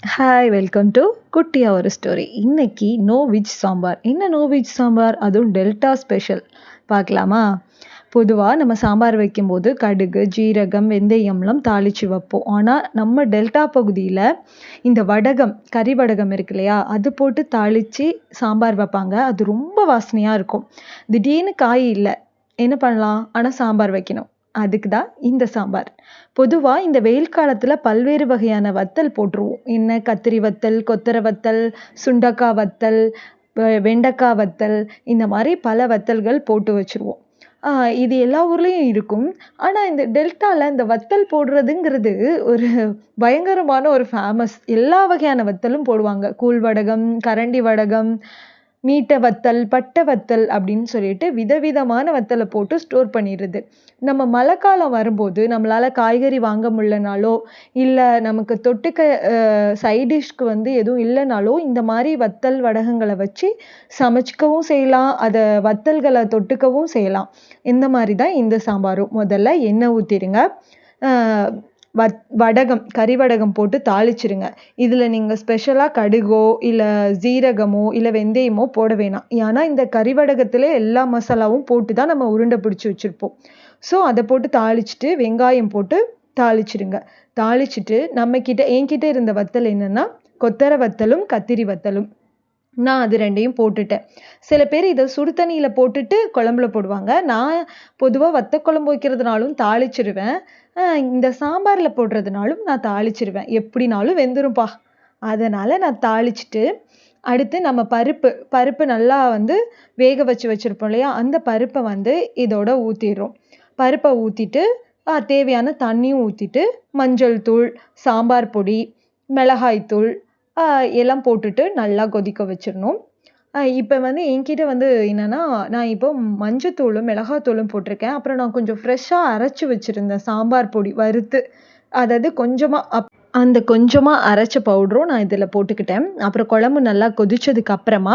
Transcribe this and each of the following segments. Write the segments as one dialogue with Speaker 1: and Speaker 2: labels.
Speaker 1: Hi welcome to குட்டியா ஒரு story. இன்னைக்கு நோ வெஜ் சாம்பார். என்ன நோ வெஜ் சாம்பார், அதுவும் டெல்டா ஸ்பெஷல் பார்க்கலாமா? பொதுவாக நம்ம சாம்பார் வைக்கும்போது கடுகு, ஜீரகம், வெந்தயம்லாம் தாளித்து வைப்போம். ஆனால் நம்ம டெல்டா பகுதியில் இந்த வடகம், கறி வடகம் இருக்கு இல்லையா, அது போட்டு தாளித்து சாம்பார் வைப்பாங்க. அது ரொம்ப வாசனையாக இருக்கும். திடீர்னு காய் இல்லை, என்ன பண்ணலாம்? ஆனால் சாம்பார் வைக்கணும். அதுக்கு தான் இந்த சாம்பார். பொதுவாக இந்த வெயில் காலத்தில் பல்வேறு வகையான வத்தல் போட்டுருவோம். என்ன கத்திரி வத்தல், கொத்தரை வத்தல், சுண்டக்காய் வத்தல், வெண்டைக்காய் வத்தல், இந்த மாதிரி பல வத்தல்கள் போட்டு வச்சுருவோம். இது எல்லா ஊர்லேயும் இருக்கும். ஆனால் இந்த டெல்டாவில் இந்த வத்தல் போடுறதுங்கிறது ஒரு பயங்கரமான ஒரு ஃபேமஸ். எல்லா வகையான வத்தலும் போடுவாங்க. கூழ் வடகம், கரண்டி வடகம், நீட்ட வத்தல், பட்டை வத்தல் அப்படின்னு சொல்லிட்டு விதவிதமான வத்தலை போட்டு ஸ்டோர் பண்ணிடுறது. நம்ம மழை காலம் வரும்போது நம்மளால் காய்கறி வாங்க முடியலனாலோ, இல்லை நமக்கு தொட்டுக்க சைடிஷ்க்கு எதுவும் இல்லைனாலோ, இந்த மாதிரி வத்தல் வடகங்களை வச்சு சமைச்சிக்கவும் செய்யலாம், அதை வத்தல்களை தொட்டுக்கவும் செய்யலாம். இந்த மாதிரி தான் இந்த சாம்பாரும். முதல்ல எண்ணெய் ஊற்றிடுங்க. வடகம், கறி வடகம் போட்டு தாளிச்சிருங்க. இதில் நீங்கள் ஸ்பெஷலாக கடுகோ இல்லை ஜீரகமோ இல்லை வெந்தயமோ போட வேணாம். ஏன்னா இந்த கறி வடகத்தில் எல்லா மசாலாவும் போட்டு தான் நம்ம உருண்டை பிடிச்சி வச்சுருப்போம். ஸோ அதை போட்டு தாளிச்சிட்டு வெங்காயம் போட்டு தாளிச்சிடுங்க. தாளிச்சிட்டு என்கிட்ட இருந்த வத்தல் என்னென்னா கொத்தரை வத்தலும் கத்திரி வத்தலும். நான் அது ரெண்டையும் போட்டுட்டேன். சில பேர் இதை சுடு தண்ணியில் போட்டுட்டு குழம்புல போடுவாங்க. நான் பொதுவாக வத்த குழம்பு வைக்கிறதுனாலும் தாளிச்சிடுவேன். இந்த சாம்பாரில் போடுறதுனாலும் நான் தாளிச்சிடுவேன். எப்படினாலும் வெந்துரும்பா. அதனால் நான் தாளிச்சிட்டு, அடுத்து நம்ம பருப்பு நல்லா வேக வச்சு வச்சுருப்போம் இல்லையா, அந்த பருப்பை இதோட ஊற்றிடுறோம். பருப்பை ஊற்றிட்டு தேவையான தண்ணியும் ஊற்றிட்டு, மஞ்சள் தூள், சாம்பார் பொடி, மிளகாய்த்தூள் எல்லாம் போட்டுட்டு நல்லா கொதிக்க வச்சிடணும். இப்போ என்கிட்ட என்னென்னா, நான் இப்போ மஞ்சத்தூளும் மிளகாத்தூளும் போட்டிருக்கேன். அப்புறம் நான் கொஞ்சம் ஃப்ரெஷ்ஷாக அரைச்சி வச்சுருந்தேன் சாம்பார் பொடி வறுத்து. அதாவது கொஞ்சமாக அரைச்ச பவுடரும் நான் இதில் போட்டுக்கிட்டேன். அப்புறம் குழம்பு நல்லா கொதிச்சதுக்கு அப்புறமா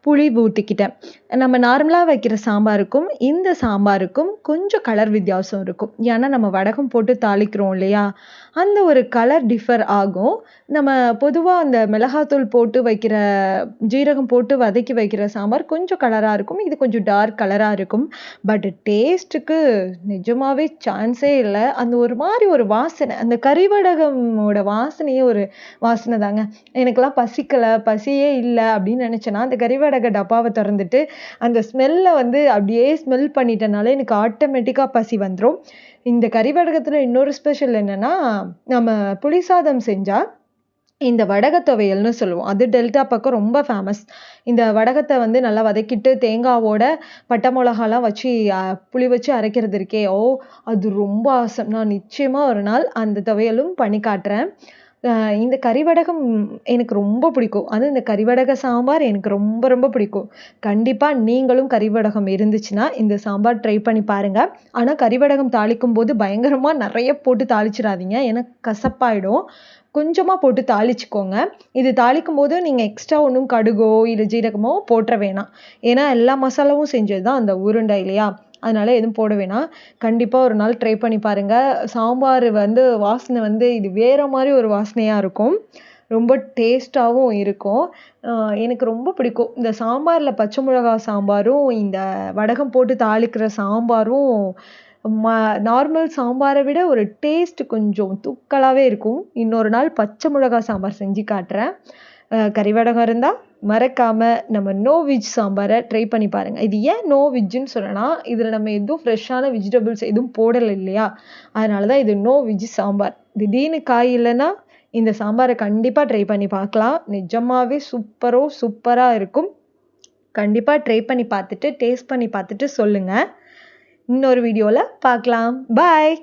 Speaker 1: புளி ஊற்றிக்கிட்டேன். நம்ம நார்மலாக வைக்கிற சாம்பாருக்கும் இந்த சாம்பாருக்கும் கொஞ்சம் கலர் வித்தியாசம் இருக்கும். ஏன்னா நம்ம வடகம் போட்டு தாளிக்கிறோம் இல்லையா, அந்த ஒரு கலர் டிஃபர் ஆகும். நம்ம பொதுவாக அந்த மிளகாத்தூள் போட்டு வைக்கிற, ஜீரகம் போட்டு வதக்கி வைக்கிற சாம்பார் கொஞ்சம் கலராக இருக்கும். இது கொஞ்சம் டார்க் கலராக இருக்கும். பட் டேஸ்ட்டுக்கு நிஜமாவே சான்ஸே இல்லை. அந்த ஒரு மாதிரி ஒரு வாசனை, அந்த கறிவடகமோட வாசனையே ஒரு வாசனை தாங்க. எனக்கெல்லாம் பசியே இல்லை அப்படின்னு நினச்சேன்னா, அந்த கறிவடக டப்பாவை திறந்துட்டு அந்த ஸ்மெல்லை அப்படியே ஸ்மெல் பண்ணிட்டனால எனக்கு ஆட்டோமேட்டிக்காக பசி வந்துடும். இந்த கறிவடகத்தில் இன்னொரு ஸ்பெஷல் என்னென்னா, நம்ம புளிசாதம் செஞ்சால் இந்த வடக துவையல்னு சொல்லுவோம். அது டெல்டா பக்கம் ரொம்ப ஃபேமஸ். இந்த வடகத்தை நல்லா வதக்கிட்டு தேங்காவோட பட்டை மிளகாலாம் வச்சு புளி வச்சு அரைக்கிறது இருக்கே, அது ரொம்ப ஆசம். நான் நிச்சயமாக ஒரு நாள் அந்த துவையலும் பண்ணி காட்டுறேன். இந்த கறிவடகம் எனக்கு ரொம்ப பிடிக்கும். அதுவும் இந்த கறிவடக சாம்பார் எனக்கு ரொம்ப ரொம்ப பிடிக்கும். கண்டிப்பாக நீங்களும் கறிவடகம் இருந்துச்சுன்னா இந்த சாம்பார் ட்ரை பண்ணி பாருங்கள். ஆனால் கறிவடகம் தாளிக்கும் போது பயங்கரமாக நிறைய போட்டு தாளிச்சிடாதீங்க, ஏன்னா கசப்பாயிடும். கொஞ்சமாக போட்டு தாளிச்சுக்கோங்க. இது தாளிக்கும் போது நீங்கள் எக்ஸ்ட்ரா ஒன்றும் கடுகோ இல்லை ஜீரகமோ போட்டுற வேணாம். ஏன்னா எல்லா மசாலாவும் செஞ்சது தான் அந்த உருண்டை இல்லையா, அதனால் எதுவும் போட வேணாம். கண்டிப்பாக ஒரு நாள் ட்ரை பண்ணி பாருங்கள். சாம்பார் வாசனை இது வேறு மாதிரி ஒரு வாசனையாக இருக்கும். ரொம்ப டேஸ்ட்டாகவும் இருக்கும். எனக்கு ரொம்ப பிடிக்கும். இந்த சாம்பாரில் பச்சை மிளகா சாம்பாரும் இந்த வடகம் போட்டு தாளிக்கிற சாம்பாரும் நார்மல் சாம்பாரை விட ஒரு டேஸ்ட் கொஞ்சம் தூக்கலாகவே இருக்கும். இன்னொரு நாள் பச்சை மிளகா சாம்பார் செஞ்சு காட்டுறேன். கறிவடகம் இருந்தால் மறக்காமல் நம்ம நோ வெஜ் சாம்பாரை ட்ரை பண்ணி பாருங்கள். இது ஏன் நோ வெஜ்ஜுன்னு சொல்லனா, இதில் நம்ம எதுவும் ஃப்ரெஷ்ஷான வெஜிடபிள்ஸ் எதுவும் போடலை இல்லையா, அதனால தான் இது நோ வெஜ் சாம்பார். திடீர்னு காய் இல்லைன்னா இந்த சாம்பாரை கண்டிப்பாக ட்ரை பண்ணி பார்க்கலாம். நிஜமாகவே சூப்பராக இருக்கும். கண்டிப்பாக ட்ரை பண்ணி பார்த்துட்டு டேஸ்ட் பண்ணி பார்த்துட்டு சொல்லுங்கள். இன்னொரு வீடியோவில் பார்க்கலாம். பாய்.